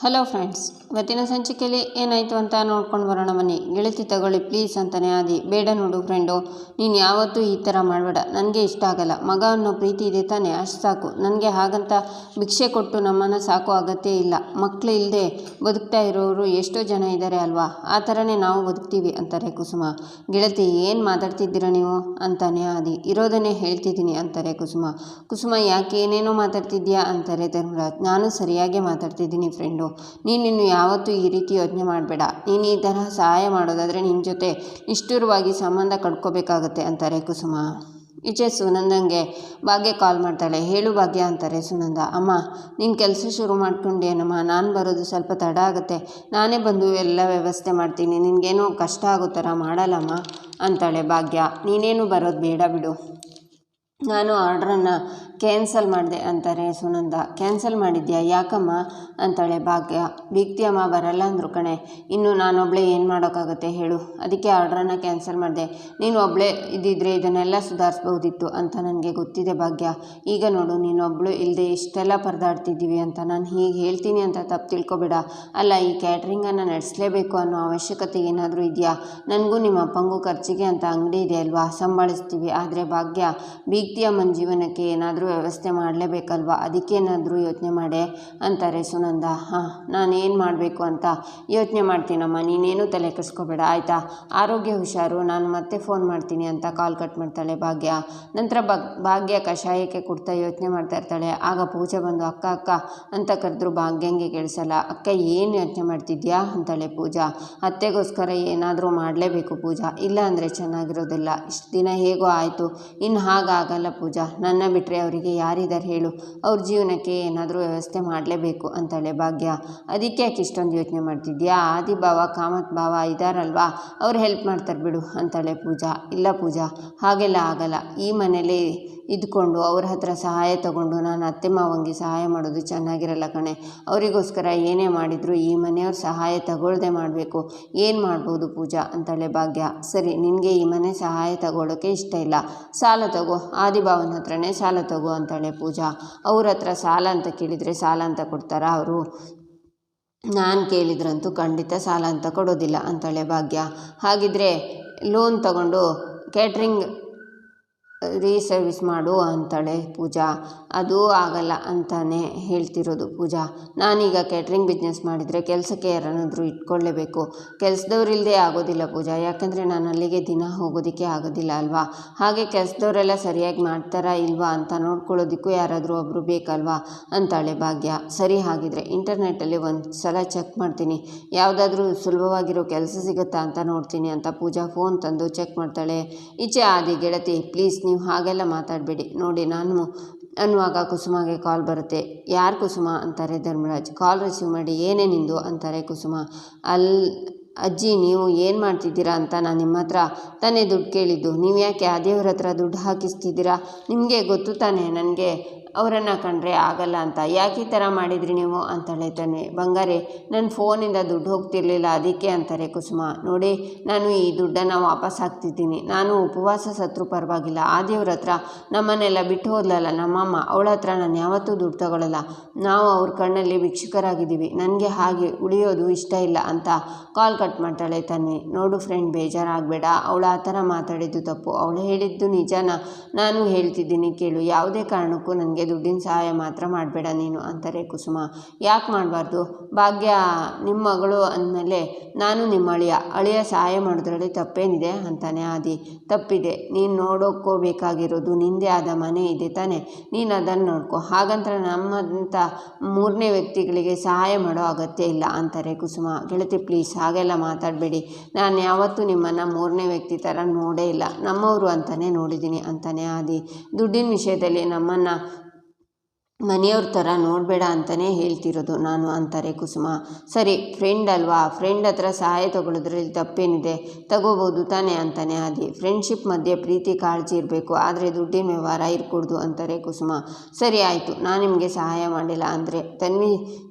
Hello friends, ಇವತ್ತಿನ ಸಂಚಿಕೆಯಲ್ಲಿ ಏನಾಯಿತು ಅಂತ ನೋಡ್ಕೊಂಡು ಬರೋಣ ಬನ್ನಿ. ಗೆಳತಿ ತಗೊಳ್ಳಿ ಪ್ಲೀಸ್ ಅಂತಾನೆ ಆದಿ. ಬೇಡ ನೋಡು ಫ್ರೆಂಡು, ನೀನು ಯಾವತ್ತೂ ಈ ಥರ ಮಾಡಬೇಡ, ನನಗೆ ಇಷ್ಟ ಆಗಲ್ಲ. ಮಗ ಅನ್ನೋ ಪ್ರೀತಿ ಇದೆ ತಾನೇ, ಅಷ್ಟು ಸಾಕು. ನನಗೆ ಹಾಗಂತ ಭಿಕ್ಷೆ ಕೊಟ್ಟು ನಮ್ಮನ್ನು ಸಾಕೋ ಅಗತ್ಯ ಇಲ್ಲ. ಮಕ್ಕಳು ಇಲ್ಲದೆ ಬದುಕ್ತಾ ಇರೋರು ಎಷ್ಟೋ ಜನ ಇದ್ದಾರೆ ಅಲ್ವಾ, ಆ ಥರನೇ ನಾವು ಬದುಕ್ತೀವಿ ಅಂತಾರೆ ಕುಸುಮ. ಗೆಳತಿ ಏನು ಮಾತಾಡ್ತಿದ್ದೀರಾ ನೀವು ಅಂತಾನೆ ಆದಿ. ಇರೋದನ್ನೇ ಹೇಳ್ತಿದ್ದೀನಿ ಅಂತಾರೆ ಕುಸುಮ. ಕುಸುಮ ಯಾಕೆ ಏನೇನೋ ಮಾತಾಡ್ತಿದ್ಯಾ ಅಂತಾರೆ ಧರ್ಮರಾಜ್. ನಾನು ಸರಿಯಾಗೇ ಮಾತಾಡ್ತಿದ್ದೀನಿ ಫ್ರೆಂಡು, ನೀನಿನ್ನು ಯಾವತ್ತೂ ಈ ರೀತಿ ಯೋಚನೆ ಮಾಡಬೇಡ. ನೀನು ಈ ತರಹ ಸಹಾಯ ಮಾಡೋದಾದರೆ ನಿನ್ನ ಜೊತೆ ನಿಷ್ಠುರವಾಗಿ ಸಂಬಂಧ ಕಟ್ಕೋಬೇಕಾಗತ್ತೆ ಅಂತಾರೆ ಕುಸುಮ. ಈಚೆ ಸುನಂದಂಗೆ ಭಾಗ್ಯ ಕಾಲ್ ಮಾಡ್ತಾಳೆ. ಹೇಳು ಭಾಗ್ಯ ಅಂತಾರೆ ಸುನಂದ. ಅಮ್ಮ, ನೀನು ಕೆಲಸ ಶುರು ಮಾಡ್ಕೊಂಡೇನಮ್ಮ? ನಾನು ಬರೋದು ಸ್ವಲ್ಪ ತಡ ಆಗುತ್ತೆ, ನಾನೇ ಬಂದು ಎಲ್ಲ ವ್ಯವಸ್ಥೆ ಮಾಡ್ತೀನಿ, ನಿನಗೇನೋ ಕಷ್ಟ ಆಗೋ ಥರ ಮಾಡಲ್ಲಮ್ಮ ಅಂತಾಳೆ ಭಾಗ್ಯ. ನೀನೇನು ಬರೋದು ಬೇಡ ಬಿಡು, ನಾನು ಆರ್ಡ್ರನ್ನು ಕ್ಯಾನ್ಸಲ್ ಮಾಡಿದೆ ಅಂತಾರೆ ಸುನಂದ. ಕ್ಯಾನ್ಸಲ್ ಮಾಡಿದ್ಯಾ? ಯಾಕಮ್ಮ ಅಂತಾಳೆ ಭಾಗ್ಯ. ಅಮ್ಮ ಬರಲ್ಲ ಅಂದರು ಕಣೆ, ಇನ್ನು ನಾನೊಬ್ಬಳೇ ಏನು ಮಾಡೋಕ್ಕಾಗುತ್ತೆ ಹೇಳು, ಅದಕ್ಕೆ ಆರ್ಡ್ರನ್ನು ಕ್ಯಾನ್ಸಲ್ ಮಾಡಿದೆ. ನೀನು ಒಬ್ಬಳೇ ಇದ್ದಿದ್ರೆ ಇದನ್ನೆಲ್ಲ ಸುಧಾರಿಸ್ಬೋದಿತ್ತು ಅಂತ ನನಗೆ ಗೊತ್ತಿದೆ ಭಾಗ್ಯ. ಈಗ ನೋಡು, ನೀನೊಬ್ಬಳು ಇಲ್ಲದೆ ಇಷ್ಟೆಲ್ಲ ಪರದಾಡ್ತಿದ್ದೀವಿ ಅಂತ ನಾನು ಹೀಗೆ ಹೇಳ್ತೀನಿ ಅಂತ ತಪ್ಪು ತಿಳ್ಕೊಬೇಡ. ಅಲ್ಲ, ಈ ಕ್ಯಾಟ್ರಿಂಗನ್ನು ನಡೆಸಲೇಬೇಕು ಅನ್ನೋ ಅವಶ್ಯಕತೆ ಏನಾದರೂ ಇದೆಯಾ? ನನಗೂ ನಿಮ್ಮ ಅಪ್ಪಂಗೂ ಖರ್ಚಿಗೆ ಅಂತ ಅಂಗಡಿ ಇದೆ ಅಲ್ವಾ, ಸಂಭಾಳಿಸ್ತೀವಿ. ಆದರೆ ಭಾಗ್ಯ, ಅಮ್ಮನ ಜೀವನಕ್ಕೆ ಏನಾದರೂ ವ್ಯವಸ್ಥೆ ಮಾಡಲೇಬೇಕಲ್ವಾ, ಅದಕ್ಕೇನಾದರೂ ಯೋಚನೆ ಮಾಡೆ ಅಂತಾರೆ ಸುನಂದ. ಹಾಂ, ನಾನು ಏನು ಮಾಡಬೇಕು ಅಂತ ಯೋಚನೆ ಮಾಡ್ತೀನಮ್ಮ, ನೀನೇನು ತಲೆ ಕೆಡಿಸ್ಕೋಬೇಡ ಆಯಿತಾ? ಆರೋಗ್ಯ ಹುಷಾರು, ನಾನು ಮತ್ತೆ ಫೋನ್ ಮಾಡ್ತೀನಿ ಅಂತ ಕಾಲ್ ಕಟ್ ಮಾಡ್ತಾಳೆ ಭಾಗ್ಯ. ನಂತರ ಭಾಗ್ಯ ಕಷಾಯಕ್ಕೆ ಕೊಡ್ತಾ ಯೋಚನೆ ಮಾಡ್ತಾ ಇರ್ತಾಳೆ. ಆಗ ಪೂಜೆ ಬಂದು ಅಕ್ಕ ಅಕ್ಕ ಅಂತ ಕರೆದ್ರು ಭಾಗ್ಯಂಗೆ ಕೇಳಿಸಲ್ಲ. ಅಕ್ಕ ಏನು ಯೋಚನೆ ಮಾಡ್ತಿದ್ಯಾ ಅಂತಾಳೆ ಪೂಜಾ. ಅತ್ತೆಗೋಸ್ಕರ ಏನಾದರೂ ಮಾಡಲೇಬೇಕು ಪೂಜಾ, ಇಲ್ಲ ಅಂದರೆ ಚೆನ್ನಾಗಿರೋದಿಲ್ಲ. ಇಷ್ಟು ದಿನ ಹೇಗೋ ಆಯಿತು, ಇನ್ನು ಹಾಗಾಗಲ್ಲ ಪೂಜಾ. ನನ್ನ ಬಿಟ್ಟರೆ ಅವರಿಗೆ ಯಾರಿದ್ದಾರೆ ಹೇಳು, ಅವ್ರ ಜೀವನಕ್ಕೆ ಏನಾದರೂ ವ್ಯವಸ್ಥೆ ಮಾಡಲೇಬೇಕು ಅಂತಾಳೆ ಭಾಗ್ಯ. ಅದಕ್ಕೆ ಯಾಕೆ ಇಷ್ಟೊಂದು ಯೋಚನೆ ಮಾಡ್ತಿದ್ಯಾ? ಆದಿ ಭಾವ ಕಾಮತ್ ಭಾವ ಇದ್ದಾರಲ್ವಾ, ಅವ್ರು ಹೆಲ್ಪ್ ಮಾಡ್ತಾರೆ ಬಿಡು ಅಂತಾಳೆ ಪೂಜಾ. ಇಲ್ಲ ಪೂಜಾ, ಹಾಗೆಲ್ಲ ಆಗಲ್ಲ. ಈ ಮನೇಲಿ ಇದ್ಕೊಂಡು ಅವ್ರ ಹತ್ರ ಸಹಾಯ ತಗೊಂಡು ನಾನು ಅತ್ತೆ ಮಾವಂಗೆ ಸಹಾಯ ಮಾಡೋದು ಚೆನ್ನಾಗಿರಲ್ಲ ಕಣೆ. ಅವರಿಗೋಸ್ಕರ ಏನೇ ಮಾಡಿದರೂ ಈ ಮನೆಯವ್ರ ಸಹಾಯ ತಗೊಳ್ಳದೆ ಮಾಡಬೇಕು. ಏನು ಮಾಡ್ಬೋದು ಪೂಜಾ ಅಂತಾಳೆ ಭಾಗ್ಯ. ಸರಿ, ನಿನಗೆ ಈ ಮನೆ ಸಹಾಯ ತಗೊಳ್ಳೋಕ್ಕೆ ಇಷ್ಟ ಇಲ್ಲ, ಸಾಲ ತಗೋ, ಆದಿಭಾವನ ಹತ್ರನೇ ಸಾಲ ತಗೋ ಅಂತಾಳೆ ಪೂಜಾ. ಅವ್ರ ಹತ್ರ ಸಾಲ ಅಂತ ಕೇಳಿದರೆ ಸಾಲ ಅಂತ ಕೊಡ್ತಾರಾ ಅವರು? ನಾನು ಕೇಳಿದ್ರಂತೂ ಖಂಡಿತ ಸಾಲ ಅಂತ ಕೊಡೋದಿಲ್ಲ ಅಂತಾಳೆ ಭಾಗ್ಯ. ಹಾಗಿದ್ರೆ ಲೋನ್ ತಗೊಂಡು ಕ್ಯಾಟ್ರಿಂಗ್ ರೀಸರ್ವಿಸ್ ಮಾಡು ಅಂತಾಳೆ ಪೂಜಾ. ಅದು ಆಗಲ್ಲ ಅಂತಾನೆ ಹೇಳ್ತಿರೋದು ಪೂಜಾ. ನಾನೀಗ ಕ್ಯಾಟ್ರಿಂಗ್ ಬಿಸ್ನೆಸ್ ಮಾಡಿದರೆ ಕೆಲಸಕ್ಕೆ ಯಾರನ್ನಾದರೂ ಇಟ್ಕೊಳ್ಳೇಬೇಕು. ಕೆಲಸದವ್ರಿಲ್ಲದೆ ಆಗೋದಿಲ್ಲ ಪೂಜಾ, ಯಾಕಂದರೆ ನಾನು ಅಲ್ಲಿಗೆ ದಿನ ಹೋಗೋದಕ್ಕೆ ಆಗೋದಿಲ್ಲ ಅಲ್ವಾ. ಹಾಗೆ ಕೆಲಸದವರೆಲ್ಲ ಸರಿಯಾಗಿ ಮಾಡ್ತಾರಾ ಇಲ್ವಾ ಅಂತ ನೋಡ್ಕೊಳ್ಳೋದಕ್ಕೂ ಯಾರಾದರೂ ಒಬ್ಬರು ಬೇಕಲ್ವಾ ಅಂತಾಳೆ ಭಾಗ್ಯ. ಸರಿ, ಹಾಗಿದ್ರೆ ಇಂಟರ್ನೆಟ್ಟಲ್ಲಿ ಒಂದು ಸಲ ಚೆಕ್ ಮಾಡ್ತೀನಿ, ಯಾವುದಾದ್ರೂ ಸುಲಭವಾಗಿರೋ ಕೆಲಸ ಸಿಗುತ್ತಾ ಅಂತ ನೋಡ್ತೀನಿ ಅಂತ ಪೂಜಾ ಫೋನ್ ತಂದು ಚೆಕ್ ಮಾಡ್ತಾಳೆ. ಈಚೆ ಆದಿ. ಗೆಳತಿ ಪ್ಲೀಸ್, ನೀವು ಹಾಗೆಲ್ಲ ಮಾತಾಡಬೇಡಿ ನೋಡಿ ನಾನು ಅನ್ನುವಾಗ ಕುಸುಮಗೆ ಕಾಲ್ ಬರುತ್ತೆ. ಯಾರು ಕುಸುಮ ಅಂತಾರೆ ಧರ್ಮರಾಜ್. ಕಾಲ್ ರಿಸೀವ್ ಮಾಡಿ. ಏನೇ ನಿಂದು ಅಂತಾರೆ ಕುಸುಮ. ಅಜ್ಜಿ, ನೀವು ಏನು ಮಾಡ್ತಿದ್ದೀರಾ ಅಂತ ನಾನು ನಿಮ್ಮ ಹತ್ರ ತಾನೇ ದುಡ್ಡು ಕೇಳಿದ್ದು, ನೀವು ಯಾಕೆ ಆದಿಯವ್ರ ಹತ್ರ ದುಡ್ಡು ಹಾಕಿಸ್ತಿದ್ದೀರಾ? ನಿಮಗೆ ಗೊತ್ತು ತಾನೇ ನನಗೆ ಅವರನ್ನು ಕಂಡ್ರೆ ಆಗಲ್ಲ ಅಂತ, ಯಾಕೆ ಈ ಥರ ಮಾಡಿದ್ರಿ ನೀವು ಅಂತಾಳೆ ತಾನೆ. ಬಂಗಾರೆ, ನನ್ನ ಫೋನಿಂದ ದುಡ್ಡು ಹೋಗ್ತಿರ್ಲಿಲ್ಲ ಅದಕ್ಕೆ ಅಂತಾರೆ ಕುಸುಮ. ನೋಡಿ, ನಾನು ಈ ದುಡ್ಡನ್ನು ವಾಪಸ್ ಹಾಕ್ತಿದ್ದೀನಿ. ನಾನು ಉಪವಾಸ ಸತ್ರು ಪರವಾಗಿಲ್ಲ, ಆದಿಯವ್ರ ಹತ್ರ ನಮ್ಮನ್ನೆಲ್ಲ ಬಿಟ್ಟು ಹೋದ್ಲಲ್ಲ ನಮ್ಮಮ್ಮ, ಅವಳ ಹತ್ರ ನಾನು ಯಾವತ್ತೂ ದುಡ್ಡು ತಗೊಳ್ಳಲ್ಲ. ನಾವು ಅವ್ರ ಕಣ್ಣಲ್ಲಿ ಭಿಕ್ಷುಕರಾಗಿದ್ದೀವಿ, ನನಗೆ ಹಾಗೆ ಉಳಿಯೋದು ಇಷ್ಟ ಇಲ್ಲ ಅಂತ ಕಾಲ್ ಕಟ್ ಮಾಡ್ತಾಳೆ ತಾನೆ. ನೋಡು ಫ್ರೆಂಡ್, ಬೇಜಾರಾಗಬೇಡ, ಅವಳು ಆ ಥರ ಮಾತಾಡಿದ್ದು ತಪ್ಪು, ಅವಳು ಹೇಳಿದ್ದು ನಿಜಾನ ನಾನು ಹೇಳ್ತಿದ್ದೀನಿ ಕೇಳು. ಯಾವುದೇ ಕಾರಣಕ್ಕೂ ನನಗೆ ದುಡ್ಡಿನ ಸಹಾಯ ಮಾತ್ರ ಮಾಡಬೇಡ ನೀನು ಅಂತಾರೆ ಕುಸುಮ. ಯಾಕೆ ಮಾಡಬಾರ್ದು ಭಾಗ್ಯ, ನಿಮ್ಮ ಮಗಳು ಅಂದಮೇಲೆ ನಾನು ನಿಮ್ಮ ಅಳಿಯ ಸಹಾಯ ಮಾಡೋದ್ರಲ್ಲಿ ತಪ್ಪೇನಿದೆ ಅಂತಾನೆ ಆದಿ. ತಪ್ಪಿದೆ, ನೀನು ನೋಡೋಕ್ಕೋಬೇಕಾಗಿರೋದು ನಿಂದೇ ಆದ ಮನೆ ಇದೆ ತಾನೆ, ನೀನು ಅದನ್ನು ನೋಡ್ಕೊ. ಹಾಗಂತ ನಮ್ಮಂಥ ಮೂರನೇ ವ್ಯಕ್ತಿಗಳಿಗೆ ಸಹಾಯ ಮಾಡೋ ಅಗತ್ಯ ಇಲ್ಲ ಅಂತಾರೆ ಕುಸುಮ. ಗೆಳತಿ ಪ್ಲೀಸ್, ಹಾಗೆಲ್ಲ ಮಾತಾಡಬೇಡಿ, ನಾನು ಯಾವತ್ತೂ ನಿಮ್ಮನ್ನು ಮೂರನೇ ವ್ಯಕ್ತಿ ಥರ ನೋಡೇ ಇಲ್ಲ, ನಮ್ಮವರು ಅಂತಲೇ ನೋಡಿದ್ದೀನಿ ಅಂತಾನೆ ಆದಿ. ದುಡ್ಡಿನ ವಿಷಯದಲ್ಲಿ ನಮ್ಮನ್ನು ಮನೆಯವ್ರ ಥರ ನೋಡಬೇಡ ಅಂತಲೇ ಹೇಳ್ತಿರೋದು ನಾನು ಅಂತಾರೆ ಕುಸುಮ. ಸರಿ, ಫ್ರೆಂಡ್ ಅಲ್ವಾ, ಫ್ರೆಂಡ್ ಹತ್ರ ಸಹಾಯ ತಗೊಳ್ಳೋದ್ರಲ್ಲಿ ತಪ್ಪೇನಿದೆ, ತಗೋಬೋದು ತಾನೇ ಅಂತಾನೆ ಆದಿ. ಫ್ರೆಂಡ್ಶಿಪ್ ಮಧ್ಯೆ ಪ್ರೀತಿ ಕಾಳಜಿ ಇರಬೇಕು, ಆದರೆ ದುಡ್ಡಿನ ವ್ಯವಹಾರ ಇರ್ಕೂಡ್ದು ಅಂತಾರೆ ಕುಸುಮ. ಸರಿ ಆಯಿತು, ನಾನು ನಿಮಗೆ ಸಹಾಯ ಮಾಡಿಲ್ಲ ಅಂದರೆ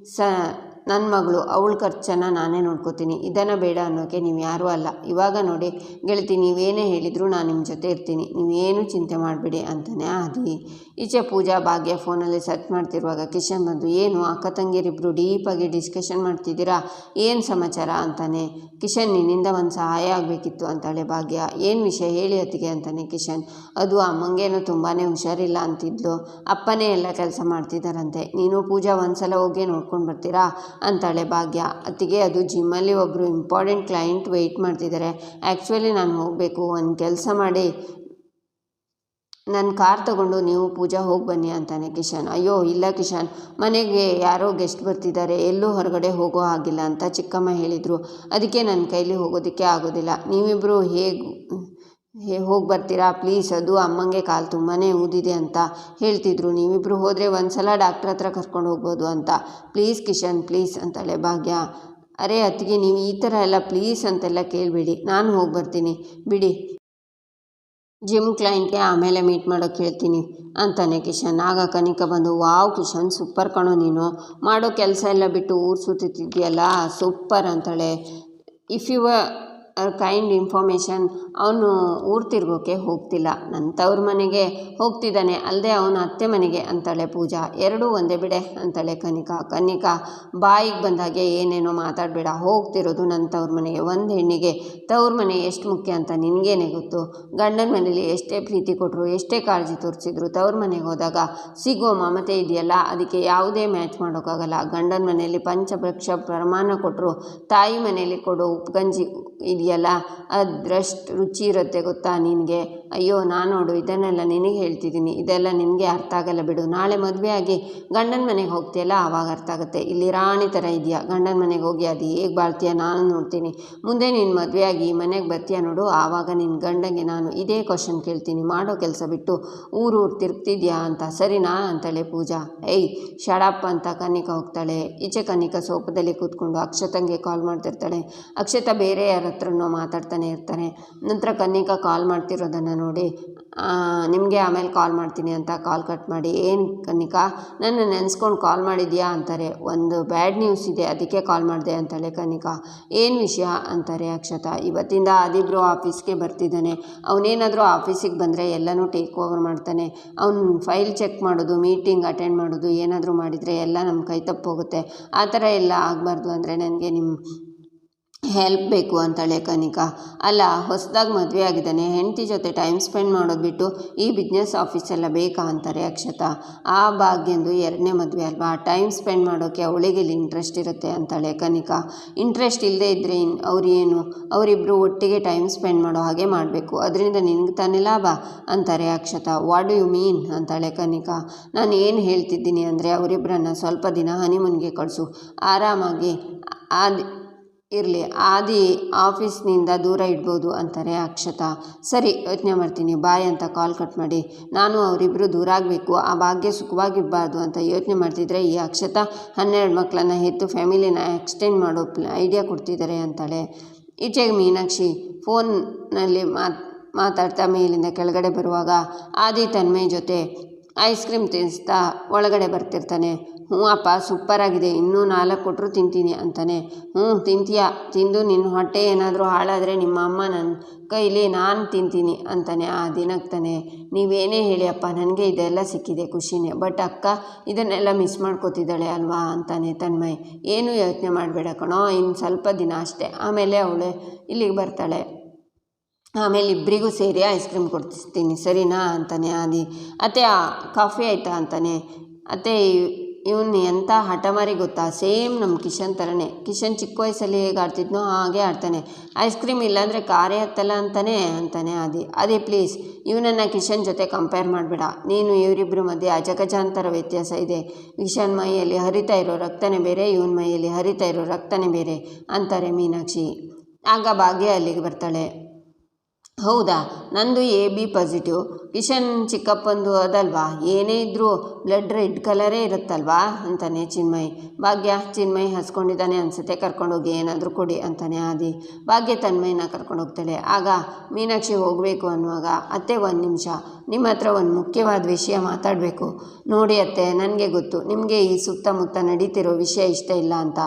ನನ್ನ ಮಗಳು, ಅವಳ ಖರ್ಚನ್ನು ನಾನೇ ನೋಡ್ಕೋತೀನಿ. ಇದನ್ನು ಬೇಡ ಅನ್ನೋಕ್ಕೆ ನೀವು ಯಾರೂ ಅಲ್ಲ. ಇವಾಗ ನೋಡಿ ಗೆಳತಿ, ನೀವೇನೇ ಹೇಳಿದರೂ ನಾನು ನಿಮ್ಮ ಜೊತೆ ಇರ್ತೀನಿ, ನೀವೇನು ಚಿಂತೆ ಮಾಡಬೇಡಿ ಅಂತಾನೆ ಆದಿ. ಈಚೆ ಪೂಜಾ ಭಾಗ್ಯ ಫೋನಲ್ಲಿ ಸರ್ಚ್ ಮಾಡ್ತಿರುವಾಗ ಕಿಶನ್ ಬಂದು, ಏನು ಅಕ್ಕ ತಂಗಿರಿಬ್ಬರು ಡೀಪಾಗಿ ಡಿಸ್ಕಷನ್ ಮಾಡ್ತಿದ್ದೀರಾ, ಏನು ಸಮಾಚಾರ ಅಂತಾನೆ. ಕಿಶನ್, ನಿನ್ನಿಂದ ಒಂದು ಸಹಾಯ ಆಗಬೇಕಿತ್ತು ಅಂತಾಳೆ ಭಾಗ್ಯ. ಏನು ವಿಷಯ ಹೇಳಿ ಅತ್ತಿಗೆ ಅಂತಾನೆ ಕಿಶನ್. ಅದು ಅಮ್ಮಂಗೇನು ತುಂಬಾ ಹುಷಾರಿಲ್ಲ ಅಂತಿದ್ಲು, ಅಪ್ಪನೇ ಎಲ್ಲ ಕೆಲಸ ಮಾಡ್ತಿದ್ದಾರಂತೆ, ನೀನು ಪೂಜಾ ಒಂದ್ಸಲ ಹೋಗಿ ನೋಡ್ಕೊಂಡು ಬರ್ತೀರಾ ಅಂತಾಳೆ ಭಾಗ್ಯ. ಅತ್ತಿಗೆ, ಅದು ಜಿಮ್ಮಲ್ಲಿ ಒಬ್ಬರು ಇಂಪಾರ್ಟೆಂಟ್ ಕ್ಲೈಂಟ್ ವೆಯ್ಟ್ ಮಾಡ್ತಿದ್ದಾರೆ, ಆ್ಯಕ್ಚುಲಿ ನಾನು ಹೋಗಬೇಕು. ಒಂದು ಕೆಲಸ ಮಾಡಿ, ನನ್ನ ಕಾರ್ ತಗೊಂಡು ನೀವು ಪೂಜಾ ಹೋಗಿ ಬನ್ನಿ ಅಂತಾನೆ ಕಿಶನ್. ಅಯ್ಯೋ ಇಲ್ಲ ಕಿಶನ್, ಮನೆಗೆ ಯಾರೋ ಗೆಸ್ಟ್ ಬರ್ತಿದ್ದಾರೆ, ಎಲ್ಲೂ ಹೊರಗಡೆ ಹೋಗೋ ಹಾಗಿಲ್ಲ ಅಂತ ಚಿಕ್ಕಮ್ಮ ಹೇಳಿದರು, ಅದಕ್ಕೆ ನನ್ನ ಕೈಲಿ ಹೋಗೋದಕ್ಕೆ ಆಗೋದಿಲ್ಲ. ನೀವಿಬ್ಬರು ಹೋಗಿ ಬರ್ತೀರಾ ಪ್ಲೀಸ್, ಅದು ಅಮ್ಮಂಗೆ ಕಾಲು ತುಂಬಾ ಊದಿದೆ ಅಂತ ಹೇಳ್ತಿದ್ರು, ನೀವಿಬ್ಬರು ಹೋದರೆ ಒಂದು ಸಲ ಡಾಕ್ಟ್ರ್ ಹತ್ರ ಕರ್ಕೊಂಡು ಹೋಗ್ಬೋದು ಅಂತ. ಪ್ಲೀಸ್ ಕಿಶನ್ ಪ್ಲೀಸ್ ಅಂತಾಳೆ ಭಾಗ್ಯ. ಅರೆ ಅತ್ತಿಗೆ, ನೀವು ಈ ಥರ ಎಲ್ಲ ಪ್ಲೀಸ್ ಅಂತೆಲ್ಲ ಕೇಳಬೇಡಿ, ನಾನು ಹೋಗಿ ಬರ್ತೀನಿ ಬಿಡಿ, ಜಿಮ್ ಕ್ಲೈಂಟ್ಗೆ ಆಮೇಲೆ ಮೀಟ್ ಮಾಡೋಕ್ಕೆ ಹೇಳ್ತೀನಿ ಅಂತಾನೆ ಕಿಶನ್. ಆಗ ಕನಿಕಾ ಬಂದು, ವಾವ್ ಕಿಶನ್, ಸೂಪರ್ ಕಣೋ, ನೀನು ಮಾಡೋ ಕೆಲಸ ಎಲ್ಲ ಬಿಟ್ಟು ಊರು ಸುತ್ತಿದ್ಯಲ್ಲ, ಸೂಪರ್ ಅಂತಾಳೆ. ಇಫ್ ಯು ಕೈಂಡ್ ಇನ್ಫಾರ್ಮೇಷನ್, ಅವನು ಊರು ತಿರ್ಗೋಕ್ಕೆ ಹೋಗ್ತಿಲ್ಲ, ನನ್ನ ತವ್ರ ಮನೆಗೆ ಹೋಗ್ತಿದ್ದಾನೆ, ಅಲ್ಲದೆ ಅವನ ಅತ್ತೆ ಮನೆಗೆ ಅಂತಾಳೆ ಪೂಜಾ. ಎರಡೂ ಒಂದೇ ಬಿಡೆ ಅಂತಾಳೆ ಕನಿಕಾ ಬಾಯಿಗೆ ಬಂದಾಗೆ ಏನೇನೋ ಮಾತಾಡಬೇಡ, ಹೋಗ್ತಿರೋದು ನನ್ನ ತವ್ರ ಮನೆಗೆ. ಒಂದು ಹೆಣ್ಣಿಗೆ ತವ್ರ ಮನೆ ಎಷ್ಟು ಮುಖ್ಯ ಅಂತ ನಿನಗೇನೆ ಗೊತ್ತು. ಗಂಡನ ಮನೇಲಿ ಎಷ್ಟೇ ಪ್ರೀತಿ ಕೊಟ್ಟರು, ಎಷ್ಟೇ ಕಾಳಜಿ ತೋರಿಸಿದ್ರು, ತವ್ರ ಮನೆಗೆ ಹೋದಾಗ ಸಿಗೋ ಮಮತೆ ಇದೆಯಲ್ಲ, ಅದಕ್ಕೆ ಯಾವುದೇ ಮ್ಯಾಚ್ ಮಾಡೋಕ್ಕಾಗಲ್ಲ. ಗಂಡನ ಮನೆಯಲ್ಲಿ ಪಂಚಭಕ್ಷ ಪ್ರಮಾಣ ಕೊಟ್ಟರು, ತಾಯಿ ಮನೆಯಲ್ಲಿ ಕೊಡೋ ಉಪ್ಗಂಜಿ ಇದೆಯಲ್ಲ, ಅದರಷ್ಟು ರುಚಿ ಇರುತ್ತೆ ಗೊತ್ತಾ ನಿನಗೆ. ಅಯ್ಯೋ ನಾನು ನೋಡು, ಇದನ್ನೆಲ್ಲ ನಿನಗೆ ಹೇಳ್ತಿದ್ದೀನಿ, ಇದೆಲ್ಲ ನಿನಗೆ ಅರ್ಥ ಆಗಲ್ಲ ಬಿಡು. ನಾಳೆ ಮದುವೆ ಆಗಿ ಗಂಡನ ಮನೆಗೆ ಹೋಗ್ತೀಯಲ್ಲ, ಆವಾಗ ಅರ್ಥ ಆಗುತ್ತೆ. ಇಲ್ಲಿ ರಾಣಿ ಥರ ಇದೆಯಾ, ಗಂಡನ ಮನೆಗೆ ಹೋಗಿ ಅದು ಹೇಗೆ ಬಾಳ್ತೀಯ ನಾನು ನೋಡ್ತೀನಿ. ಮುಂದೆ ನೀನು ಮದುವೆ ಆಗಿ ಈ ಮನೆಗೆ ಬರ್ತೀಯ ನೋಡು, ಆವಾಗ ನಿನ್ನ ಗಂಡಂಗೆ ನಾನು ಇದೇ ಕ್ವಶನ್ ಕೇಳ್ತೀನಿ, ಮಾಡೋ ಕೆಲಸ ಬಿಟ್ಟು ಊರು ತಿರುಗ್ತಿದ್ಯಾ ಅಂತ, ಸರಿನಾ ಅಂತಾಳೆ ಪೂಜಾ. ಏಯ್ ಶಡಪ್ ಅಂತ ಕನಿಕಾ ಹೋಗ್ತಾಳೆ. ಈಚೆ ಕನಿಕಾ ಸೋಫಾದಲ್ಲಿ ಕೂತ್ಕೊಂಡು ಅಕ್ಷತಂಗೆ ಕಾಲ್ ಮಾಡ್ತಿರ್ತಾಳೆ. ಅಕ್ಷತ ಬೇರೆ ಯಾರ ಹತ್ರನೋ ಮಾತಾಡ್ತಾನೆ ಇರ್ತಾರೆ. ನಂತರ ಕನಿಕಾ ಕಾಲ್ ಮಾಡ್ತಿರೋದನ್ನು ನೋಡಿ, ನಿಮಗೆ ಆಮೇಲೆ ಕಾಲ್ ಮಾಡ್ತೀನಿ ಅಂತ ಕಾಲ್ ಕಟ್ ಮಾಡಿ, ಏನು ಕನಿಕಾ ನನ್ನ ನೆನೆಸ್ಕೊಂಡು ಕಾಲ್ ಮಾಡಿದ್ಯಾ ಅಂತಾರೆ. ಒಂದು ಬ್ಯಾಡ್ ನ್ಯೂಸ್ ಇದೆ, ಅದಕ್ಕೆ ಕಾಲ್ ಮಾಡಿದೆ ಅಂತಾಳೆ ಕನಿಕಾ. ಏನು ವಿಷಯ ಅಂತಾರೆ ಅಕ್ಷತ. ಇವತ್ತಿಂದ ಆದಿಬ್ರು ಆಫೀಸ್ಗೆ ಬರ್ತಿದ್ದಾನೆ, ಅವನೇನಾದರೂ ಆಫೀಸಿಗೆ ಬಂದರೆ ಎಲ್ಲನೂ ಟೇಕ್ ಓವರ್ ಮಾಡ್ತಾನೆ. ಅವ್ನು ಫೈಲ್ ಚೆಕ್ ಮಾಡೋದು, ಮೀಟಿಂಗ್ ಅಟೆಂಡ್ ಮಾಡೋದು ಏನಾದರೂ ಮಾಡಿದರೆ ಎಲ್ಲ ನಮ್ಮ ಕೈ ತಪ್ಪೋಗುತ್ತೆ. ಆ ಥರ ಎಲ್ಲ ಆಗಬಾರ್ದು ಅಂದರೆ ನನಗೆ ನಿಮ್ಮ ಹೆಲ್ಪ್ ಬೇಕು ಅಂತಾಳೆ ಕನಿಕಾ. ಅಲ್ಲ, ಹೊಸದಾಗಿ ಮದುವೆ ಆಗಿದ್ದಾನೆ, ಹೆಂಡತಿ ಜೊತೆ ಟೈಮ್ ಸ್ಪೆಂಡ್ ಮಾಡೋದು ಬಿಟ್ಟು ಈ ಬಿಸ್ನೆಸ್ ಆಫೀಸೆಲ್ಲ ಬೇಕಾ ಅಂತಾರೆ ಅಕ್ಷತ. ಆ ಭಾಗ್ಯಂದು ಎರಡನೇ ಮದುವೆ ಅಲ್ವಾ, ಟೈಮ್ ಸ್ಪೆಂಡ್ ಮಾಡೋಕ್ಕೆ ಅವಳಿಗೆ ಇಲ್ಲಿ ಇಂಟ್ರೆಸ್ಟ್ ಇರುತ್ತೆ ಅಂತಾಳೆ ಕನಿಕಾ. ಇಂಟ್ರೆಸ್ಟ್ ಇಲ್ಲದೆ ಇದ್ದರೆ ಅವರಿಬ್ಬರು ಒಟ್ಟಿಗೆ ಟೈಮ್ ಸ್ಪೆಂಡ್ ಮಾಡೋ ಹಾಗೆ ಮಾಡಬೇಕು, ಅದರಿಂದ ನಿನಗೆ ತಾನೇ ಲಾಭ ಅಂತಾರೆ ಅಕ್ಷತ. ವಾಟ್ ಡು ಯು ಮೀನ್ ಅಂತಾಳೆ ಕನಿಕಾ. ನಾನು ಏನು ಹೇಳ್ತಿದ್ದೀನಿ ಅಂದರೆ, ಅವರಿಬ್ಬರನ್ನ ಸ್ವಲ್ಪ ದಿನ ಹನಿಮೂನ್ಗೆ ಕಳಿಸು, ಆರಾಮಾಗಿ ಇರಲಿ, ಆದಿ ಆಫೀಸ್ನಿಂದ ದೂರ ಇಡ್ಬೋದು ಅಂತಾರೆ ಅಕ್ಷತ. ಸರಿ, ಯೋಚನೆ ಮಾಡ್ತೀನಿ, ಬಾಯ್ ಅಂತ ಕಾಲ್ ಕಟ್ ಮಾಡಿ. ನಾನು ಅವರಿಬ್ಬರು ದೂರ ಆಗಬೇಕು, ಆ ಭಾಗ್ಯ ಸುಖವಾಗಿರಬಾರ್ದು ಅಂತ ಯೋಚನೆ ಮಾಡ್ತಿದ್ರೆ ಈ ಅಕ್ಷತ 12 ಮಕ್ಕಳನ್ನು ಹೆತ್ತು ಫ್ಯಾಮಿಲಿನ ಎಕ್ಸ್ಟೆಂಡ್ ಮಾಡೋ ಐಡಿಯಾ ಕೊಡ್ತಿದ್ದಾರೆ ಅಂತಾಳೆ. ಈಚೆಗೆ ಮೀನಾಕ್ಷಿ ಫೋನ್ನಲ್ಲಿ ಮಾತಾಡ್ತಾ ಮೇಲಿಂದ ಕೆಳಗಡೆ ಬರುವಾಗ ಆದಿ ತನ್ಮಯ್ ಜೊತೆ ಐಸ್ ಕ್ರೀಮ್ ತಿನ್ನಿಸ್ತಾ ಒಳಗಡೆ ಬರ್ತಿರ್ತಾನೆ. ಹ್ಞೂ ಅಪ್ಪ ಸೂಪರಾಗಿದೆ, ಇನ್ನೂ 4 ಕೊಟ್ಟರು ತಿಂತೀನಿ ಅಂತಾನೆ. ಹ್ಞೂ ತಿಂತೀಯ, ತಿಂದು ನಿನ್ನ ಹೊಟ್ಟೆ ಏನಾದರೂ ಹಾಳಾದರೆ ನಿಮ್ಮ ಅಮ್ಮ ನನ್ನ ಕೈಲಿ ನಾನು ತಿಂತೀನಿ ಅಂತಾನೆ. ಆ ದಿನಕ್ತಾನೆ, ನೀವೇನೇ ಹೇಳಿ ಅಪ್ಪ, ನನಗೆ ಇದೆಲ್ಲ ಸಿಕ್ಕಿದೆ ಖುಷಿನೇ, ಬಟ್ ಅಕ್ಕ ಇದನ್ನೆಲ್ಲ ಮಿಸ್ ಮಾಡ್ಕೋತಿದ್ದಾಳೆ ಅಲ್ವಾ ಅಂತಾನೆ ತನ್ಮಯ್. ಏನೂ ಯೋಚನೆ ಮಾಡಬೇಡ ಕಣೋ, ಇನ್ನು ಸ್ವಲ್ಪ ದಿನ ಅಷ್ಟೇ, ಆಮೇಲೆ ಅವಳು ಇಲ್ಲಿಗೆ ಬರ್ತಾಳೆ, ಆಮೇಲೆ ಇಬ್ಬರಿಗೂ ಸೇರಿ ಐಸ್ ಕ್ರೀಮ್ ಕೊಡಿಸ್ತೀನಿ ಸರಿನಾ ಅಂತಾನೆ ಆದಿ. ಅತ್ತೆ ಕಾಫಿ ಆಯಿತಾ ಅಂತಾನೆ. ಅತ್ತೆ ಇವನು ಎಂಥ ಹಠಮಾರಿ ಗೊತ್ತಾ, ಸೇಮ್ ನಮ್ಮ ಕಿಶನ್ ಥರನೇ. ಕಿಶನ್ ಚಿಕ್ಕ ವಯಸ್ಸಲ್ಲಿ ಹೇಗೆ ಆಡ್ತಿದ್ನೋ ಹಾಗೆ ಆಡ್ತಾನೆ. ಐಸ್ ಕ್ರೀಮ್ ಇಲ್ಲಾಂದರೆ ಕಾರೇ ಹತ್ತಲ್ಲ ಅಂತಾನೆ ಅದೇ ಪ್ಲೀಸ್ ಇವನನ್ನು ಕಿಶನ್ ಜೊತೆ ಕಂಪೇರ್ ಮಾಡಬೇಡ. ನೀನು ಇವರಿಬ್ಬರ ಮಧ್ಯೆ ಅಜಗಜಾಂತರ ವ್ಯತ್ಯಾಸ ಇದೆ. ಕಿಶನ್ ಮೈಯಲ್ಲಿ ಹರಿತಾ ಇರೋ ರಕ್ತನೇ ಬೇರೆ, ಇವನ ಮೈಯಲ್ಲಿ ಹರಿತಾ ಇರೋ ರಕ್ತನೇ ಬೇರೆ ಅಂತಾರೆ ಮೀನಾಕ್ಷಿ. ಆಗ ಭಾಗ್ಯ ಅಲ್ಲಿಗೆ ಬರ್ತಾಳೆ. ಹೌದಾ, ನಂದು AB ಪಾಸಿಟಿವ್. ಕಿಶನ್ ಚಿಕ್ಕಪ್ಪಂದು ಅದಲ್ವಾ, ಏನೇ ಇದ್ದರೂ ಬ್ಲಡ್ ರೆಡ್ ಕಲರೇ ಇರುತ್ತಲ್ವಾ ಅಂತಾನೆ ಚಿನ್ಮಯ್. ಭಾಗ್ಯ, ಚಿನ್ಮಯ್ ಹಸ್ಕೊಂಡಿದ್ದಾನೆ ಅನಿಸುತ್ತೆ, ಕರ್ಕೊಂಡೋಗಿ ಏನಾದರೂ ಕೊಡಿ ಅಂತಾನೆ ಆದಿ. ಭಾಗ್ಯ ತನ್ಮಯ್ಯನ ಕರ್ಕೊಂಡೋಗ್ತಾಳೆ. ಆಗ ಮೀನಾಕ್ಷಿ ಹೋಗಬೇಕು ಅನ್ನುವಾಗ, ಅತ್ತೆ ಒಂದು ನಿಮಿಷ, ನಿಮ್ಮ ಹತ್ರ ಒಂದು ಮುಖ್ಯವಾದ ವಿಷಯ ಮಾತಾಡಬೇಕು. ನೋಡಿ ಅತ್ತೆ, ನನಗೆ ಗೊತ್ತು ನಿಮಗೆ ಈ ಸುತ್ತಮುತ್ತ ನಡೀತಿರೋ ವಿಷಯ ಇಷ್ಟ ಇಲ್ಲ ಅಂತ.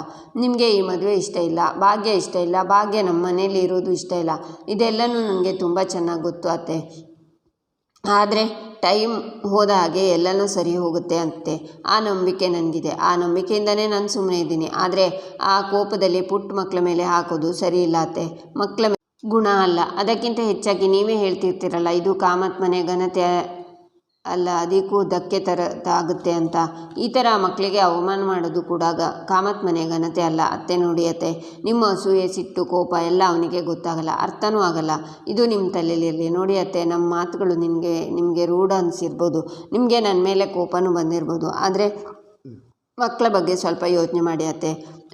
ನಿಮಗೆ ಈ ಮದುವೆ ಇಷ್ಟ ಇಲ್ಲ, ಭಾಗ್ಯ ಇಷ್ಟ ಇಲ್ಲ, ಭಾಗ್ಯ ನಮ್ಮ ಮನೇಲಿ ಇರೋದು ಇಷ್ಟ ಇಲ್ಲ, ಇದೆಲ್ಲನೂ ನನಗೆ ತುಂಬ ಚೆನ್ನಾಗಿ ಗೊತ್ತು ಅತ್ತೆ. ಆದರೆ ಟೈಮ್ ಹೋದ ಹಾಗೆ ಎಲ್ಲನೂ ಸರಿ ಹೋಗುತ್ತೆ ಅಂತೆ ಆ ನಂಬಿಕೆ ನನಗಿದೆ. ಆ ನಂಬಿಕೆಯಿಂದನೇ ನಾನು ಸುಮ್ಮನೆ ಇದ್ದೀನಿ. ಆದರೆ ಆ ಕೋಪದಲ್ಲಿ ಪುಟ್ಟ ಮಕ್ಕಳ ಮೇಲೆ ಹಾಕೋದು ಸರಿ ಇಲ್ಲ ಅತ್ತೆ. ಮಕ್ಕಳ ಗುಣ ಅಲ್ಲ, ಅದಕ್ಕಿಂತ ಹೆಚ್ಚಾಗಿ ನೀವೇ ಹೇಳ್ತಿರ್ತೀರಲ್ಲ, ಇದು ಕಾಮತ್ ಮನೆ ಘನತೆ ಅಲ್ಲ, ಅದಕ್ಕೂ ಧಕ್ಕೆ ತರದಾಗುತ್ತೆ ಅಂತ. ಈ ಥರ ಮಕ್ಕಳಿಗೆ ಅವಮಾನ ಮಾಡೋದು ಕೂಡ ಕಾಮತ್ ಮನೆ ಘನತೆ ಅಲ್ಲ ಅತ್ತೆ. ನೋಡಿ ಅತ್ತೆ, ನಿಮ್ಮ ಅಸೂಯೆ, ಸಿಟ್ಟು, ಕೋಪ ಎಲ್ಲ ಅವನಿಗೆ ಗೊತ್ತಾಗಲ್ಲ, ಅರ್ಥನೂ ಆಗಲ್ಲ. ಇದು ನಿಮ್ಮ ತಲೆಯಲ್ಲಿರಲಿ. ನೋಡಿ ಅತ್ತೆ, ನಮ್ಮ ಮಾತುಗಳು ನಿಮಗೆ ರೂಢ ಅನಿಸಿರ್ಬೋದು, ನಿಮಗೆ ನನ್ನ ಮೇಲೆ ಕೋಪನೂ ಬಂದಿರ್ಬೋದು. ಆದರೆ ಮಕ್ಕಳ ಬಗ್ಗೆ ಸ್ವಲ್ಪ ಯೋಚನೆ ಮಾಡಿ ಅತ್ತೆ.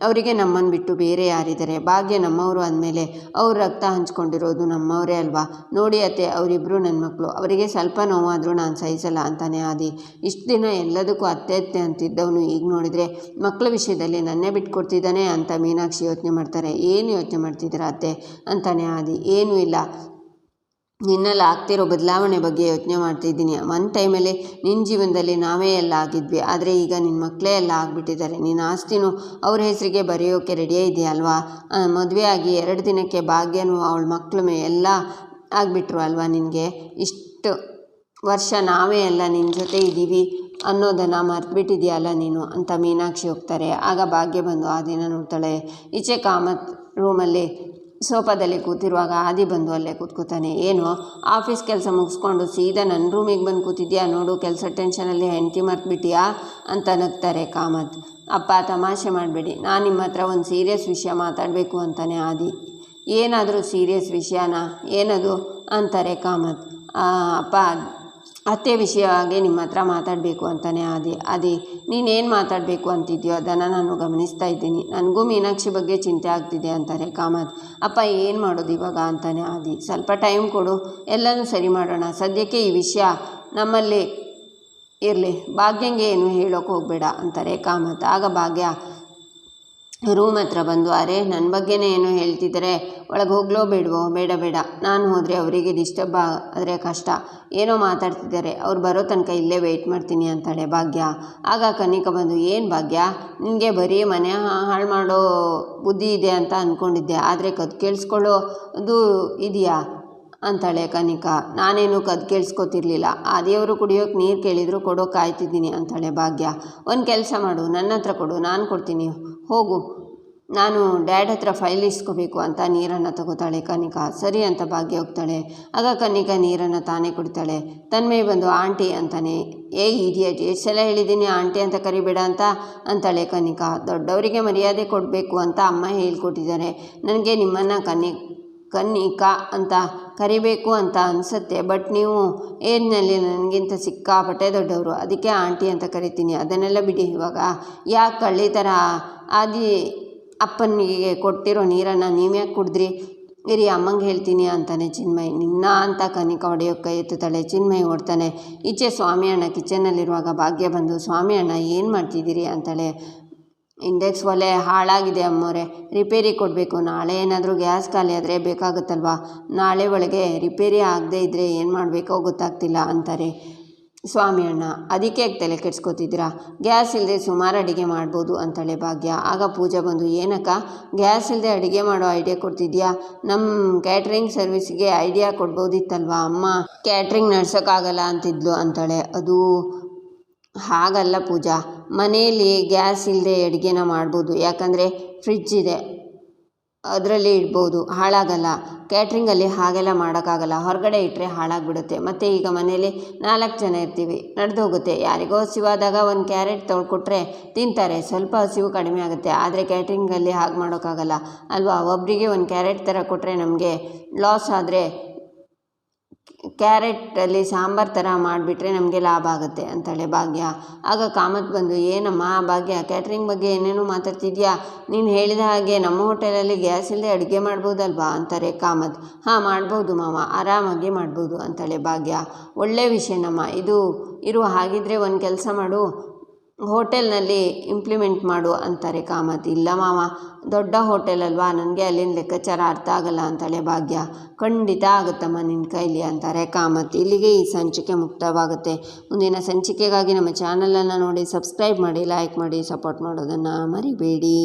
ಅವರಿಗೆ ನಮ್ಮನ್ನು ಬಿಟ್ಟು ಬೇರೆ ಯಾರಿದ್ದಾರೆ? ಭಾಗ್ಯ ನಮ್ಮವರು ಅಂದಮೇಲೆ ಅವ್ರ ರಕ್ತ ಹಂಚ್ಕೊಂಡಿರೋದು ನಮ್ಮವರೇ ಅಲ್ವಾ? ನೋಡಿ ಅತ್ತೆ, ಅವರಿಬ್ಬರು ನನ್ನ ಮಕ್ಕಳು, ಅವರಿಗೆ ಸ್ವಲ್ಪ ನೋವಾದರೂ ನಾನು ಸಹಿಸಲ್ಲ ಅಂತಾನೆ ಆದಿ. ಇಷ್ಟು ದಿನ ಎಲ್ಲದಕ್ಕೂ ಅತ್ತೆ ಅತ್ತೆ ಅಂತಿದ್ದವನು ಈಗ ನೋಡಿದರೆ ಮಕ್ಕಳ ವಿಷಯದಲ್ಲಿ ನನ್ನೇ ಬಿಟ್ಕೊಡ್ತಿದ್ದಾನೆ ಅಂತ ಮೀನಾಕ್ಷಿ ಯೋಚನೆ ಮಾಡ್ತಾರೆ. ಏನು ಯೋಚನೆ ಮಾಡ್ತಿದ್ದೀರಾ ಅತ್ತೆ ಅಂತಾನೆ ಆದಿ. ಏನೂ ಇಲ್ಲ, ನಿನ್ನಲ್ಲಿ ಆಗ್ತಿರೋ ಬದಲಾವಣೆ ಬಗ್ಗೆ ಯೋಚನೆ ಮಾಡ್ತಿದ್ದೀನಿ. ಒಂದು ಟೈಮಲ್ಲಿ ನಿನ್ನ ಜೀವನದಲ್ಲಿ ನಾವೇ ಎಲ್ಲ ಆಗಿದ್ವಿ, ಆದರೆ ಈಗ ನಿನ್ನ ಮಕ್ಕಳೇ ಎಲ್ಲ ಆಗಿಬಿಟ್ಟಿದ್ದಾರೆ. ನಿನ್ನ ಆಸ್ತಿನೂ ಅವ್ರ ಹೆಸರಿಗೆ ಬರೆಯೋಕ್ಕೆ ರೆಡಿಯೇ ಇದೆಯಲ್ವಾ? ಮದುವೆ ಆಗಿ 2 ದಿನಕ್ಕೆ ಭಾಗ್ಯನೂ ಅವಳ ಮಕ್ಕಳು ಎಲ್ಲ ಆಗಿಬಿಟ್ರು ಅಲ್ವಾ? ನಿನಗೆ ಇಷ್ಟು ವರ್ಷ ನಾವೇ ಎಲ್ಲ ನಿನ್ನ ಜೊತೆ ಇದ್ದೀವಿ ಅನ್ನೋದನ್ನು ಮರೆತುಬಿಟ್ಟಿದೆಯಲ್ಲ ನೀನು ಅಂತ ಮೀನಾಕ್ಷಿ ಹೋಗ್ತಾರೆ. ಆಗ ಭಾಗ್ಯ ಬಂದು ಆ ದಿನ ನೋಡ್ತಾಳೆ. ಈಚೆ ಕಾಮತ್ ರೂಮಲ್ಲಿ ಸೋಫಾದಲ್ಲಿ ಕೂತಿರುವಾಗ ಆದಿ ಬಂದು ಅಲ್ಲೇ ಕೂತ್ಕೋತಾನೆ. ಏನು ಆಫೀಸ್ ಕೆಲಸ ಮುಗಿಸ್ಕೊಂಡು ಸೀದಾ ನನ್ನ ರೂಮಿಗೆ ಬಂದು ಕೂತಿದ್ಯಾ? ನೋಡು, ಕೆಲಸ ಟೆನ್ಷನಲ್ಲಿ ಹೆಂಡತಿ ಮರ್ತ್ಬಿಟ್ಟಿಯಾ ಅಂತ ನಗ್ತಾರೆ ಕಾಮತ್. ಅಪ್ಪ, ತಮಾಷೆ ಮಾಡಬೇಡಿ, ನಾನು ನಿಮ್ಮ ಹತ್ರ ಒಂದು ಸೀರಿಯಸ್ ವಿಷಯ ಮಾತಾಡಬೇಕು ಅಂತಾನೆ ಆದಿ. ಏನಾದರೂ ಸೀರಿಯಸ್ ವಿಷಯನಾ? ಏನದು ಅಂತಾರೆ ಕಾಮತ್. ಅಪ್ಪ, ಅತ್ತೆ ವಿಷಯವಾಗಿ ನಿಮ್ಮ ಹತ್ರ ಮಾತಾಡಬೇಕು ಅಂತಾನೆ ಆದಿ. ನೀನೇನು ಮಾತಾಡಬೇಕು ಅಂತಿದ್ಯೋ ಅದನ್ನು ನಾನು ಗಮನಿಸ್ತಾ ಇದ್ದೀನಿ. ನನಗೂ ಮೀನಾಕ್ಷಿ ಬಗ್ಗೆ ಚಿಂತೆ ಆಗ್ತಿದೆ ಅಂತಾರೆ ಕಾಮತ್. ಅಪ್ಪ, ಏನು ಮಾಡೋದು ಇವಾಗ ಅಂತಾನೆ ಆದಿ. ಸ್ವಲ್ಪ ಟೈಮ್ ಕೊಡು, ಎಲ್ಲನೂ ಸರಿ ಮಾಡೋಣ. ಸದ್ಯಕ್ಕೆ ಈ ವಿಷಯ ನಮ್ಮಲ್ಲಿ ಇರಲಿ, ಭಾಗ್ಯಂಗೆ ಏನು ಹೇಳೋಕೆ ಹೋಗಬೇಡ ಅಂತಾರೆ ಕಾಮತ್. ಆಗ ಭಾಗ್ಯ ರೂಮ್ ಹತ್ರ ಬಂದು, ಅರೆ, ನನ್ನ ಬಗ್ಗೆನೇ ಏನೋ ಹೇಳ್ತಿದ್ದಾರೆ, ಒಳಗೆ ಹೋಗ್ಲೋ ಬೇಡವೋ? ಬೇಡ, ನಾನು ಹೋದರೆ ಅವರಿಗೆ ಡಿಸ್ಟರ್ಬ್ ಆದರೆ ಕಷ್ಟ, ಏನೋ ಮಾತಾಡ್ತಿದ್ದಾರೆ, ಅವ್ರು ಬರೋ ತನಕ ಇಲ್ಲೇ ವೆಯ್ಟ್ ಮಾಡ್ತೀನಿ ಅಂತಾಳೆ ಭಾಗ್ಯ. ಆಗ ಕನಿಕಾ ಬಂದು, ಏನು ಭಾಗ್ಯ, ನಿನಗೆ ಬರೀ ಮನೆ ಹಾಳು ಮಾಡೋ ಬುದ್ಧಿ ಇದೆ ಅಂತ ಅಂದ್ಕೊಂಡಿದ್ದೆ, ಆದರೆ ಕದ್ದು ಕೇಳಿಸ್ಕೊಳ್ಳೋದು ಇದೆಯಾ ಅಂತಾಳೆ ಕನಿಕಾ. ನಾನೇನು ಕದ್ದು ಕೇಳಿಸ್ಕೊತಿರ್ಲಿಲ್ಲ, ಆದಿಯವರು ಕುಡಿಯೋಕೆ ನೀರು ಕೇಳಿದ್ರು ಕೊಡೋಕೆ ಕಾಯ್ತಿದ್ದೀನಿ ಅಂತಾಳೆ ಭಾಗ್ಯ. ಒಂದು ಕೆಲಸ ಮಾಡು, ನನ್ನ ಹತ್ರ ಕೊಡು, ನಾನು ಕೊಡ್ತೀನಿ, ಹೋಗು, ನಾನು ಡ್ಯಾಡ್ ಹತ್ರ ಫೈಲ್ ಇಸ್ಕೋಬೇಕು ಅಂತ ನೀರನ್ನು ತಗೋತಾಳೆ ಕನಿಕಾ. ಸರಿ ಅಂತ ಭಾಗ್ಯ ಹೋಗ್ತಾಳೆ. ಆಗ ಕನಿಕಾ ನೀರನ್ನು ತಾನೇ ಕುಡಿತಾಳೆ. ತನ್ಮಯ್ ಬಂದು, ಆಂಟಿ ಅಂತಾನೆ. ಇಡಿಯಟ್, ಎಷ್ಟು ಸಲ ಹೇಳಿದ್ದೀನಿ ಆಂಟಿ ಅಂತ ಕರಿಬೇಡ ಅಂತಾಳೆ ಕನಿಕಾ. ದೊಡ್ಡವರಿಗೆ ಮರ್ಯಾದೆ ಕೊಡಬೇಕು ಅಂತ ಅಮ್ಮ ಹೇಳ್ಕೊಟ್ಟಿದ್ದಾರೆ. ನನಗೆ ನಿಮ್ಮನ್ನು ಕನ್ನಿಕಾ ಅಂತ ಕರಿಬೇಕು ಅಂತ ಅನಿಸುತ್ತೆ, ಬಟ್ ನೀವು ಏಜ್ನಲ್ಲಿ ನನಗಿಂತ ಸಿಕ್ಕಾಪಟ್ಟೆ ದೊಡ್ಡವರು, ಅದಕ್ಕೆ ಆಂಟಿ ಅಂತ ಕರಿತೀನಿ. ಅದನ್ನೆಲ್ಲ ಬಿಡಿ, ಇವಾಗ ಯಾಕೆ ಕಳ್ಳಿ ಥರ ಆದಿ ಅಪ್ಪನಿಗೆ ಕೊಟ್ಟಿರೋ ನೀರನ್ನು ನೀವ್ಯಾಕೆ ಕುಡಿದ್ರಿ? ಇರಿ, ಅಮ್ಮಂಗೆ ಹೇಳ್ತೀನಿ ಅಂತಾನೆ ಚಿನ್ಮಯ್. ನಿನ್ನ ಅಂತ ಕನಿಕಾ ಹೊಡೆಯೋಕ್ಕೆ ಎತ್ತುತ್ತಾಳೆ. ಚಿನ್ಮಯ್ ಓಡ್ತಾನೆ. ಈಚೆ ಸ್ವಾಮಿ ಅಣ್ಣ ಕಿಚನ್ನಲ್ಲಿರುವಾಗ ಭಾಗ್ಯ ಬಂದು, ಸ್ವಾಮಿ ಅಣ್ಣ ಏನು ಮಾಡ್ತಿದ್ದೀರಿ ಅಂತಾಳೆ. ಇಂಡೆಕ್ಸ್ ಒಲೆ ಹಾಳಾಗಿದೆ ಅಮ್ಮೋರೆ, ರಿಪೇರಿ ಕೊಡಬೇಕು. ನಾಳೆ ಏನಾದರೂ ಗ್ಯಾಸ್ ಖಾಲಿ ಆದರೆ ಬೇಕಾಗುತ್ತಲ್ವಾ? ನಾಳೆ ಒಳಗೆ ರಿಪೇರಿ ಆಗದೇ ಇದ್ದರೆ ಏನು ಮಾಡಬೇಕೋ ಗೊತ್ತಾಗ್ತಿಲ್ಲ ಅಂತಾರೆ ಸ್ವಾಮಿ ಅಣ್ಣ. ಅದಕ್ಕೆ ತಲೆ ಕೆಡ್ಸ್ಕೊತಿದ್ದೀರಾ? ಗ್ಯಾಸ್ ಇಲ್ಲದೆ ಸುಮಾರು ಅಡುಗೆ ಮಾಡ್ಬೋದು ಅಂತಾಳೆ ಭಾಗ್ಯ. ಆಗ ಪೂಜಾ ಬಂದು, ಏನಕ್ಕ ಗ್ಯಾಸ್ ಇಲ್ಲದೆ ಅಡುಗೆ ಮಾಡೋ ಐಡಿಯಾ ಕೊಡ್ತಿದ್ಯಾ? ನಮ್ಮ ಕ್ಯಾಟ್ರಿಂಗ್ ಸರ್ವಿಸ್ಗೆ ಐಡಿಯಾ ಕೊಡ್ಬೋದಿತ್ತಲ್ವಾ? ಅಮ್ಮ ಕ್ಯಾಟ್ರಿಂಗ್ ನಡ್ಸೋಕ್ಕಾಗಲ್ಲ ಅಂತಿದ್ಲು ಅಂತಾಳೆ. ಅದು ಹಾಗಲ್ಲ ಪೂಜಾ, ಮನೆಯಲ್ಲಿ ಗ್ಯಾಸ್ ಇಲ್ಲದೆ ಅಡುಗೆನ ಮಾಡ್ಬೋದು, ಯಾಕಂದರೆ ಫ್ರಿಡ್ಜ್ ಇದೆ, ಅದರಲ್ಲಿ ಇಡ್ಬೋದು, ಹಾಳಾಗಲ್ಲ. ಕ್ಯಾಟ್ರಿಂಗಲ್ಲಿ ಹಾಗೆಲ್ಲ ಮಾಡೋಕ್ಕಾಗಲ್ಲ, ಹೊರಗಡೆ ಇಟ್ಟರೆ ಹಾಳಾಗಿಬಿಡುತ್ತೆ. ಮತ್ತು ಈಗ ಮನೇಲಿ 4 ಜನ ಇರ್ತೀವಿ, ನಡೆದೋಗುತ್ತೆ. ಯಾರಿಗೋ ಹಸಿವಾದಾಗ ಒಂದು ಕ್ಯಾರೆಟ್ ತೊಳ್ಕೊಟ್ರೆ ತಿಂತಾರೆ, ಸ್ವಲ್ಪ ಹಸಿವು ಕಡಿಮೆ ಆಗುತ್ತೆ. ಆದರೆ ಕ್ಯಾಟ್ರಿಂಗಲ್ಲಿ ಹಾಗೆ ಮಾಡೋಕ್ಕಾಗಲ್ಲ ಅಲ್ವಾ? ಒಬ್ಬರಿಗೆ ಒಂದು ಕ್ಯಾರೆಟ್ ಥರ ಕೊಟ್ಟರೆ ನಮಗೆ ಲಾಸ್ ಆದರೆ ಕ್ಯಾರೆಟಲ್ಲಿ ಸಾಂಬಾರು ಥರ ಮಾಡಿಬಿಟ್ರೆ ನಮಗೆ ಲಾಭ ಆಗುತ್ತೆ ಅಂತಾಳೆ ಭಾಗ್ಯ. ಆಗ ಕಾಮತ್ ಬಂದು, ಏನಮ್ಮ ಭಾಗ್ಯ, ಕ್ಯಾಟ್ರಿಂಗ್ ಬಗ್ಗೆ ಏನೇನೋ ಮಾತಾಡ್ತಿದ್ಯಾ? ನೀನು ಹೇಳಿದ ಹಾಗೆ ನಮ್ಮ ಹೋಟೆಲಲ್ಲಿ ಗ್ಯಾಸ್ ಇಲ್ಲದೆ ಅಡುಗೆ ಮಾಡ್ಬೋದಲ್ವಾ ಅಂತಾರೆ ಕಾಮತ್. ಹಾಂ ಮಾಡ್ಬೋದು ಮಾವ, ಆರಾಮಾಗಿ ಮಾಡ್ಬೋದು ಅಂತಾಳೆ ಭಾಗ್ಯ. ಒಳ್ಳೆಯ ವಿಷಯನಮ್ಮ ಇದು. ಹಾಗಿದ್ರೆ ಒಂದು ಕೆಲಸ ಮಾಡು, ಹೋಟೆಲ್ನಲ್ಲಿ ಇಂಪ್ಲಿಮೆಂಟ್ ಮಾಡು ಅಂತಾರೆ ಕಾಮತ್. ಇಲ್ಲ ಮಾವ, ದೊಡ್ಡ ಹೋಟೆಲ್ ಅಲ್ವಾ, ನನಗೆ ಅಲ್ಲಿನ ಲೆಕ್ಕಾಚಾರ ಅರ್ಥ ಆಗಲ್ಲ ಅಂತಾಳೆ ಭಾಗ್ಯ. ಖಂಡಿತ ಆಗುತ್ತಮ್ಮ ನಿನ್ನ ಕೈಲಿ ಅಂತಾರೆ ಕಾಮತ್. ಇಲ್ಲಿಗೆ ಈ ಸಂಚಿಕೆ ಮುಕ್ತವಾಗುತ್ತೆ. ಮುಂದಿನ ಸಂಚಿಕೆಗಾಗಿ ನಮ್ಮ ಚಾನಲನ್ನು ನೋಡಿ ಸಬ್ಸ್ಕ್ರೈಬ್ ಮಾಡಿ, ಲೈಕ್ ಮಾಡಿ, ಸಪೋರ್ಟ್ ಮಾಡೋದನ್ನು ಮರಿಬೇಡಿ.